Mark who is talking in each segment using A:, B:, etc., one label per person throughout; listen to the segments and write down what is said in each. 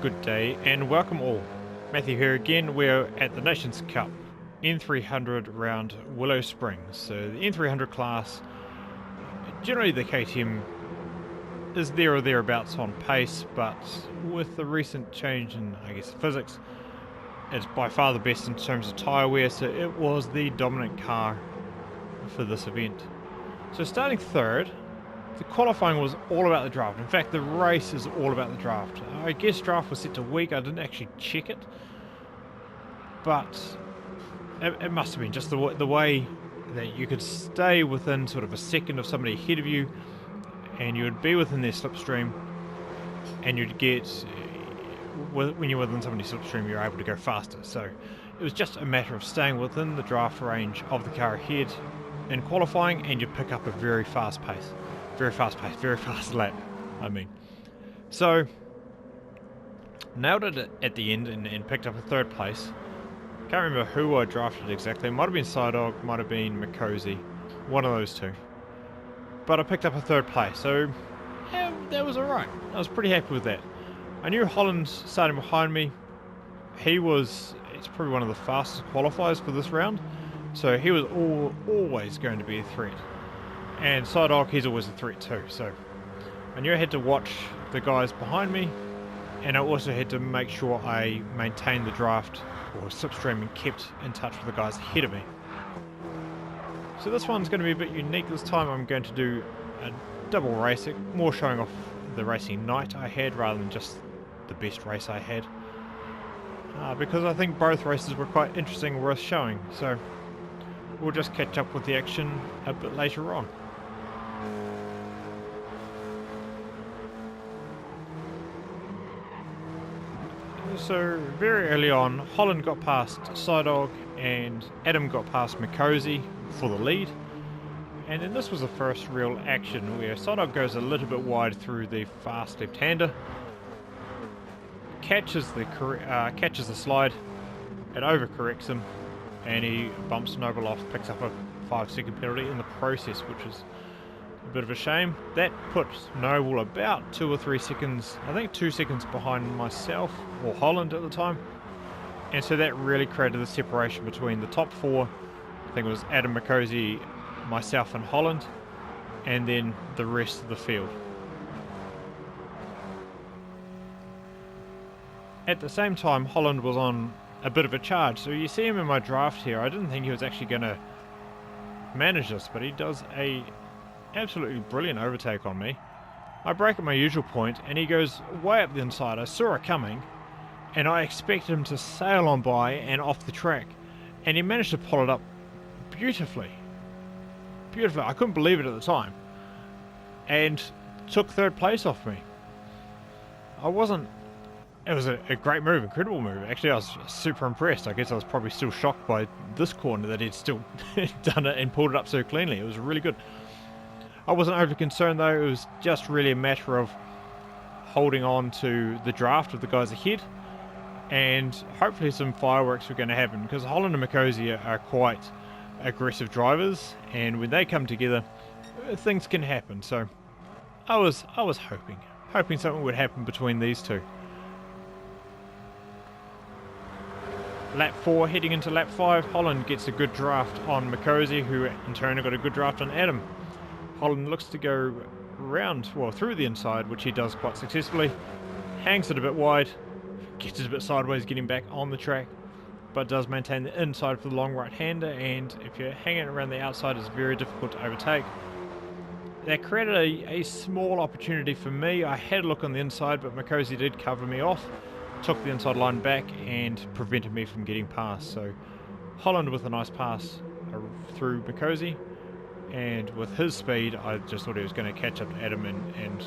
A: Good day and welcome all. Matthew here again. We're at the Nations Cup N300 round Willow Springs. So the N300 class, generally the KTM is there or thereabouts on pace, but with the recent change in, physics, it's by far the best in terms of tyre wear, so it was the dominant car for this event. So starting third, the qualifying was all about the draft. In fact, the race is all about the draft. I guess draft was set to week. I didn't actually check it, but it must have been just the way that you could stay within sort of a second of somebody ahead of you, and you would be within their slipstream, and you'd get, when you're within somebody's slipstream, you're able to go faster. So it was just a matter of staying within the draft range of the car ahead in qualifying, and you'd pick up a very fast pace. Very fast lap, So, nailed it at the end and picked up a third place. Can't remember who I drafted exactly. It might have been Sidog, might have been Mikosi. One of those two. But I picked up a third place, so yeah, that was alright. I was pretty happy with that. I knew Holland starting behind me. He's probably one of the fastest qualifiers for this round. So he was always going to be a threat. And Sidog, he's always a threat too, so I knew I had to watch the guys behind me, and I also had to make sure I maintained the draft or slipstream and kept in touch with the guys ahead of me. So this one's going to be a bit unique. This time I'm going to do a double race, more showing off the racing night I had rather than just the best race I had, because I think both races were quite interesting and worth showing, so we'll just catch up with the action a bit later on. So very early on, Holland got past Sidog and Adam got past Mikosi for the lead. And then this was the first real action where Sidog goes a little bit wide through the fast left-hander, catches the slide, it overcorrects him, and he bumps Noble off, picks up a 5-second penalty in the process, which is a bit of a shame. That puts Noble about 2 or 3 seconds, I think 2 seconds behind myself, or Holland at the time. And so that really created the separation between the top four. I think it was Adam, Mikosi, myself and Holland, and then the rest of the field. At the same time, Holland was on a bit of a charge, so you see him in my draft here. I didn't think he was actually going to manage this, but he does a absolutely brilliant overtake on me. I break at my usual point and he goes way up the inside. I saw it coming and I expected him to sail on by and off the track, and he managed to pull it up beautifully. I couldn't believe it at the time, and took third place off me. It was a great move, incredible move. Actually, I was super impressed. I guess I was probably still shocked by this corner that he'd still done it and pulled it up so cleanly. It was really good. I wasn't overly concerned though. It was just really a matter of holding on to the draft of the guys ahead, and hopefully some fireworks were going to happen, because Holland and Mikosi are quite aggressive drivers, and when they come together, things can happen. So I was hoping something would happen between these two. Lap 4, heading into lap 5, Holland gets a good draft on Mikosi, who in turn got a good draft on Adam. Holland looks to go through the inside, which he does quite successfully, hangs it a bit wide, gets it a bit sideways getting back on the track, but does maintain the inside for the long right-hander, and if you're hanging around the outside, it's very difficult to overtake. That created a small opportunity for me. I had a look on the inside, but Mikosi did cover me off, took the inside line back and prevented me from getting past. So Holland with a nice pass through Mikosi, and with his speed I just thought he was going to catch up to Adam and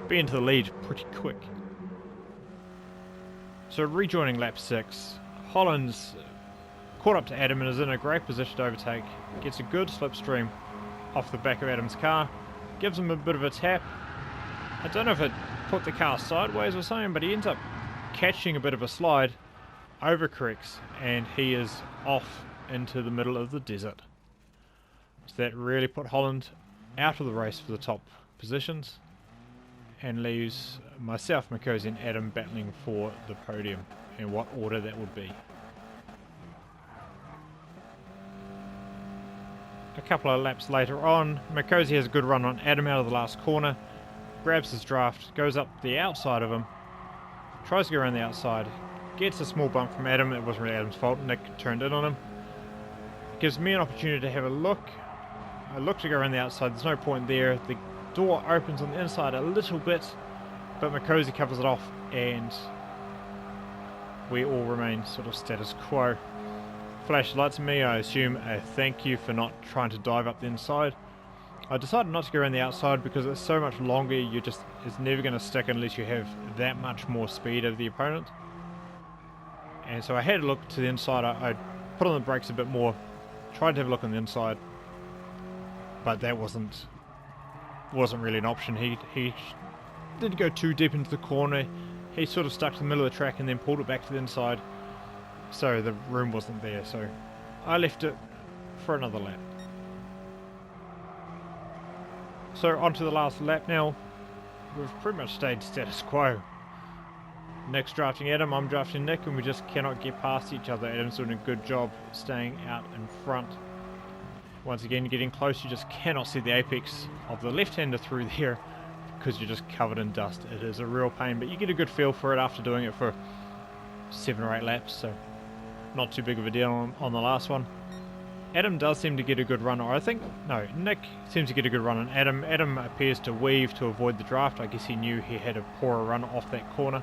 A: be into the lead pretty quick. So rejoining lap 6, Holland's caught up to Adam and is in a great position to overtake, gets a good slipstream off the back of Adam's car, gives him a bit of a tap. I don't know if it put the car sideways or something, but he ends up catching a bit of a slide, overcorrects, and he is off into the middle of the desert. So that really put Holland out of the race for the top positions, and leaves myself, Makosi and Adam battling for the podium, and what order that would be. A couple of laps later on, Makosi has a good run on Adam out of the last corner, grabs his draft, goes up the outside of him, tries to go around the outside, gets a small bump from Adam. It wasn't really Adam's fault, Nick turned in on him. Gives me an opportunity to have a look. I look to go around the outside, there's no point there. The door opens on the inside a little bit, but Makosi covers it off and we all remain sort of status quo. Flash lights at me, I assume a thank you for not trying to dive up the inside. I decided not to go around the outside because it's so much longer, it's never going to stick unless you have that much more speed over the opponent. And so I had a look to the inside, I put on the brakes a bit more, tried to have a look on the inside, but that wasn't really an option. He didn't go too deep into the corner, he sort of stuck to the middle of the track and then pulled it back to the inside, so the room wasn't there, so I left it for another lap. So on to the last lap now. We've pretty much stayed status quo. Nick's drafting Adam, I'm drafting Nick, and we just cannot get past each other. Adam's doing a good job staying out in front. Once again, getting close, you just cannot see the apex of the left-hander through there because you're just covered in dust. It is a real pain, but you get a good feel for it after doing it for 7 or 8 laps, so not too big of a deal on the last one. Adam does seem to get a good run, or Nick seems to get a good run on Adam. Adam appears to weave to avoid the draft. I guess he knew he had a poorer run off that corner.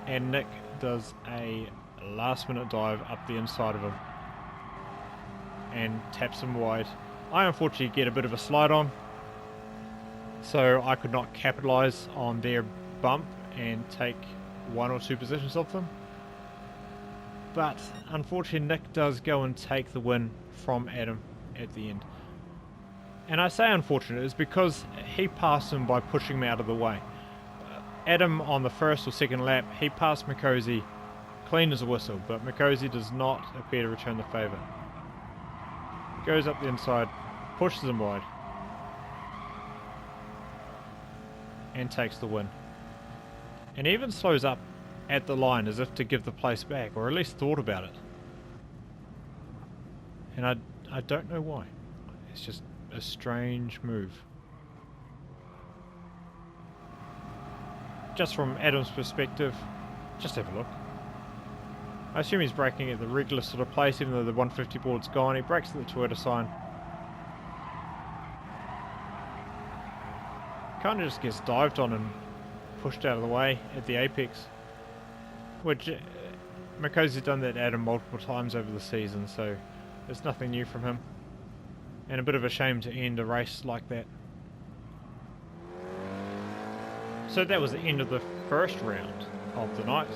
A: And Nick does a last minute dive up the inside of him and taps him wide. I unfortunately get a bit of a slide on, so I could not capitalise on their bump and take 1 or 2 positions off them. But unfortunately Nick does go and take the win from Adam at the end. And I say unfortunate is because he passed him by pushing me out of the way. Adam on the first or second lap, he passed Makosi clean as a whistle, but Makosi does not appear to return the favour. Goes up the inside, pushes him wide, and takes the win. And even slows up at the line as if to give the place back, or at least thought about it. And I don't know why. It's just a strange move. Just from Adam's perspective, just have a look. I assume he's braking at the regular sort of place, even though the 150 board's gone. He brakes at the Toyota sign. Kind of just gets dived on and pushed out of the way at the apex. Which Makosi's done that to Adam multiple times over the season, so there's nothing new from him. And a bit of a shame to end a race like that. So that was the end of the first round of the night.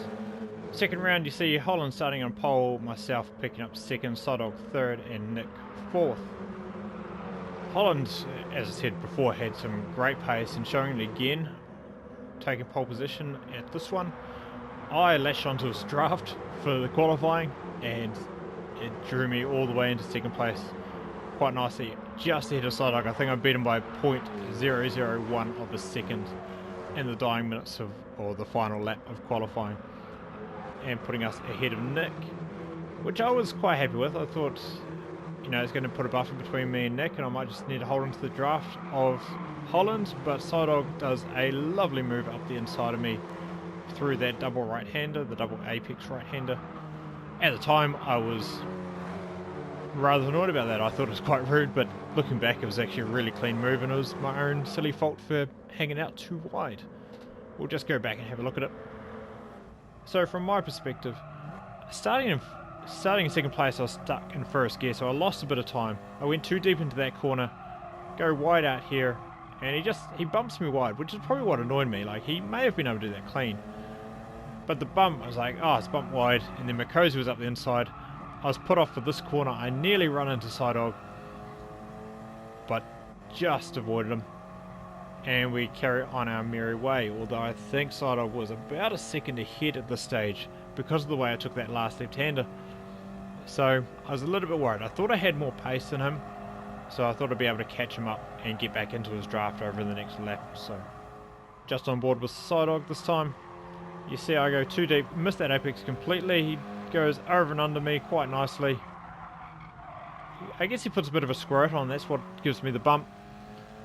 A: Second round, you see Holland starting on pole, myself picking up second, Sodog third, and Nick fourth. Holland, as I said before, had some great pace and showing it again, taking pole position at this one. I lashed onto his draft for the qualifying, and it drew me all the way into second place quite nicely, just ahead of Sodog. I think I beat him by 0.001 of a second in the dying minutes of, or the final lap of qualifying, and putting us ahead of Nick, which I was quite happy with. I thought, you know, it's going to put a buffer between me and Nick, and I might just need to hold on to the draft of Holland, but Sodog does a lovely move up the inside of me through that double right-hander, the double apex right-hander. At the time, I was rather annoyed about that. I thought it was quite rude, but looking back, it was actually a really clean move, and it was my own silly fault for hanging out too wide. We'll just go back and have a look at it. So from my perspective, starting in second place, I was stuck in first gear, so I lost a bit of time. I went too deep into that corner, go wide out here, and he bumps me wide, which is probably what annoyed me. Like, he may have been able to do that clean, but the bump, I was like, oh, it's bumped wide, and then Makosi was up the inside. I was put off for this corner. I nearly run into Sodog, but just avoided him, and we carry on our merry way, although I think Sodog was about a second ahead at this stage because of the way I took that last left-hander. So I was a little bit worried. I thought I had more pace than him, so I thought I'd be able to catch him up and get back into his draft over the next lap. So just on board with Psydog this time. You see I go too deep, missed that apex completely. He goes over and under me quite nicely. I guess he puts a bit of a squirt on, that's what gives me the bump.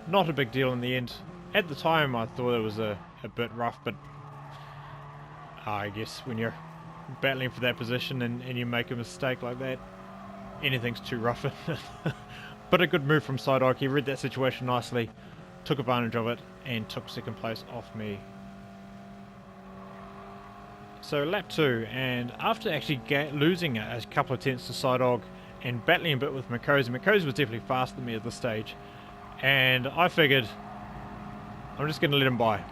A: Not a big deal in the end. At the time I thought it was a bit rough, but I guess when you're battling for that position and you make a mistake like that, anything's too rough. But a good move from Psydog. He read that situation nicely, took advantage of it, and took second place off me. So lap 2, and after actually losing a couple of tenths to Psydog and battling a bit with Mikosi was definitely faster than me at this stage, and I figured I'm just going to let him by.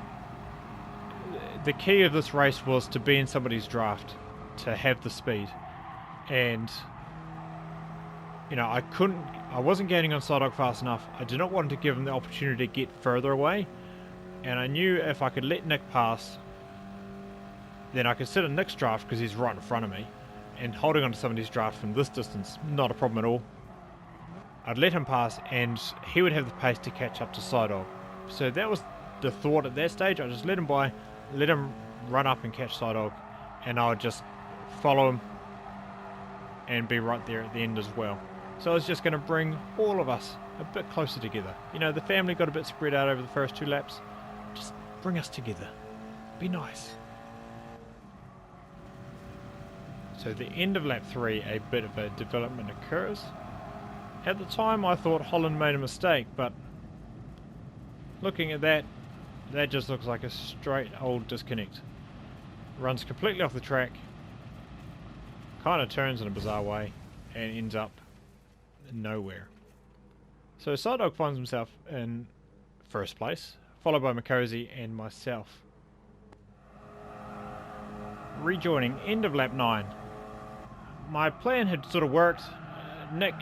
A: The key of this race was to be in somebody's draft, to have the speed, and you know, I wasn't gaining on Psydog fast enough. I did not want to give him the opportunity to get further away, and I knew if I could let Nick pass, then I could sit in Nick's draft because he's right in front of me, and holding on to somebody's draft from this distance, not a problem at all. I'd let him pass and he would have the pace to catch up to Psydog. So that was the thought at that stage. I just let him by, let him run up and catch Psydog, and I would just follow him and be right there at the end as well. So I was just going to bring all of us a bit closer together. You know, the family got a bit spread out over the first 2 laps. Just bring us together. Be nice. So at the end of lap 3, a bit of a development occurs. At the time I thought Holland made a mistake, but looking at that, that just looks like a straight old disconnect. Runs completely off the track, kind of turns in a bizarre way, and ends up nowhere. So Psydog finds himself in first place, followed by Mikosi and myself. Rejoining end of lap 9. My plan had sort of worked. Nick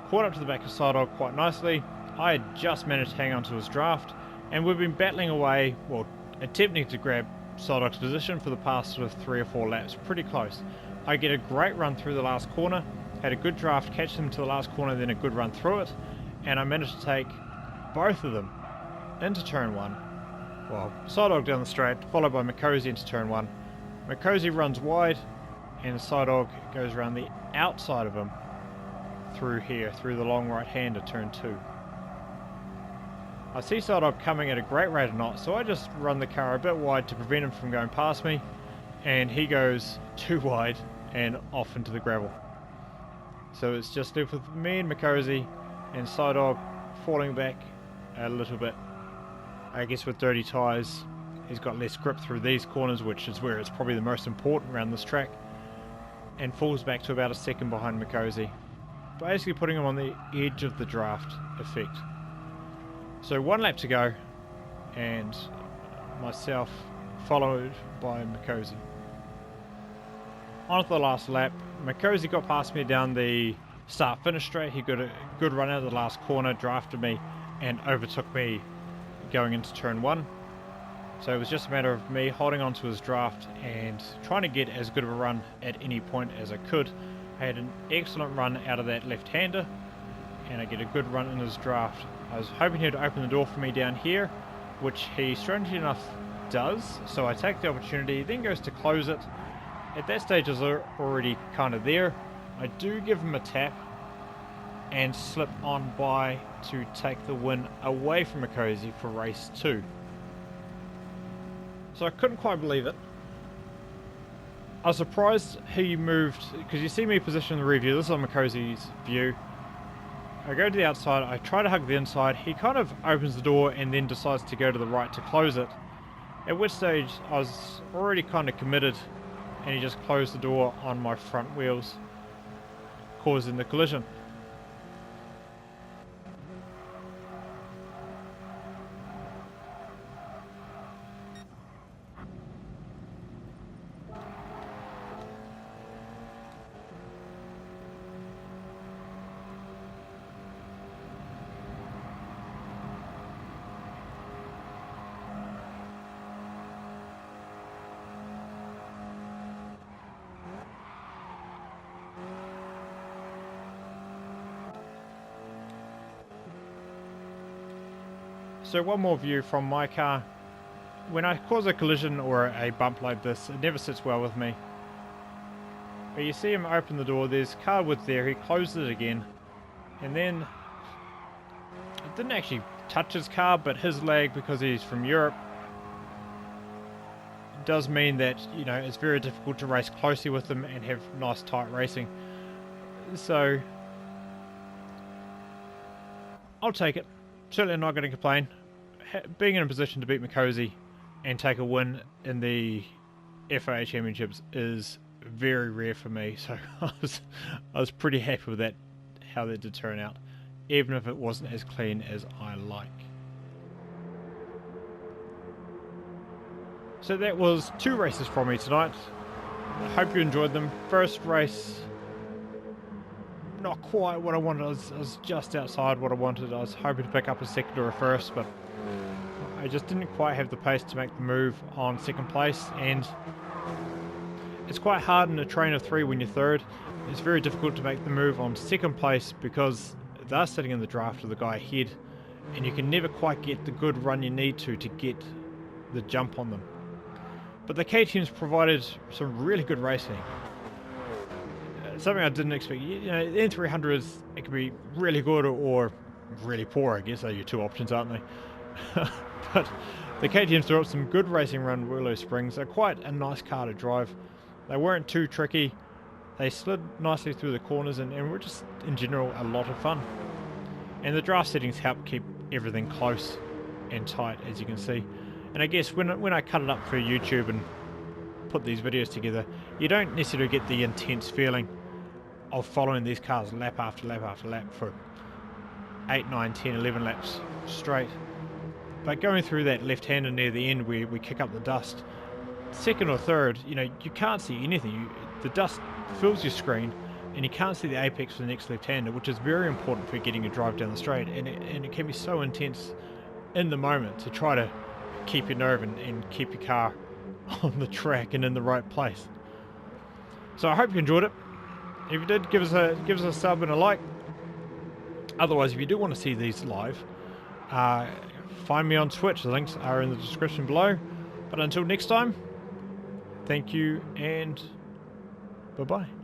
A: caught up to the back of Psydog quite nicely. I had just managed to hang on to his draft, and we've been battling away, well, attempting to grab Psydog's position for the past sort of 3 or 4 laps, pretty close. I get a great run through the last corner, had a good draft, catch them to the last corner, then a good run through it, and I managed to take both of them into turn 1. Well, Psydog down the straight, followed by Mikosi into turn 1. Mikosi runs wide, and Psydog goes around the outside of him through here, through the long right hand of turn 2. I see Psydog coming at a great rate of knots, so I just run the car a bit wide to prevent him from going past me, and he goes too wide and off into the gravel. So it's just left with me and Mikosi, and Psydog falling back a little bit. I guess with dirty tyres, he's got less grip through these corners, which is where it's probably the most important around this track, and falls back to about a second behind Mikosi, basically putting him on the edge of the draft effect. So 1 lap to go, and myself followed by Mikosi. On to the last lap, Mikosi got past me down the start-finish straight. He got a good run out of the last corner, drafted me, and overtook me going into turn 1. So it was just a matter of me holding on to his draft and trying to get as good of a run at any point as I could. I had an excellent run out of that left-hander, and I get a good run in his draft. I was hoping he'd open the door for me down here, which he strangely enough does, so I take the opportunity, then goes to close it. At that stage I was already kind of there. I do give him a tap and slip on by to take the win away from Mikosi for race 2. So I couldn't quite believe it. I was surprised he moved, because you see me position the rear view. This is on Mikosi's view. I go to the outside, I try to hug the inside. He kind of opens the door and then decides to go to the right to close it. At which stage I was already kind of committed, and he just closed the door on my front wheels, causing the collision. So one more view from my car. when I cause a collision or a bump like this, it never sits well with me. But you see him open the door, there's car width there, he closed it again, and then it didn't actually touch his car, but his lag, because he's from Europe, does mean that, you know, it's very difficult to race closely with them and have nice tight racing. So I'll take it. Certainly not going to complain. Being in a position to beat Mikosi and take a win in the FIA Championships is very rare for me, so I was pretty happy with that, how that did turn out, even if it wasn't as clean as I like. So that was 2 races from me tonight. I hope you enjoyed them. First race, not quite what I wanted. I was just outside what I wanted. I was hoping to pick up a second or a first, but I just didn't quite have the pace to make the move on second place, and it's quite hard in a train of 3 when you're third. It's very difficult to make the move on second place because they're sitting in the draft of the guy ahead, and you can never quite get the good run you need to get the jump on them. But the KTM's provided some really good racing. Something I didn't expect. You know, the N300 it can be really good or really poor, I guess. Those are your 2 options, aren't they? But the KTM's threw up some good racing around Willow Springs. They're quite a nice car to drive. They weren't too tricky. They slid nicely through the corners and were just, in general, a lot of fun. And the draft settings help keep everything close and tight, as you can see. And I guess when I cut it up for YouTube and put these videos together, you don't necessarily get the intense feeling of following these cars lap after lap after lap for 8, 9, 10, 11 laps straight. But going through that left-hander near the end where we kick up the dust, second or third, you know, you can't see anything. The dust fills your screen and you can't see the apex for the next left-hander, which is very important for getting a drive down the straight. And it can be so intense in the moment to try to keep your nerve and keep your car on the track and in the right place. So I hope you enjoyed it. If you did, give us a sub and a like. Otherwise, if you do want to see these live, find me on Twitch. The links are in the description below. But until next time, thank you and bye-bye.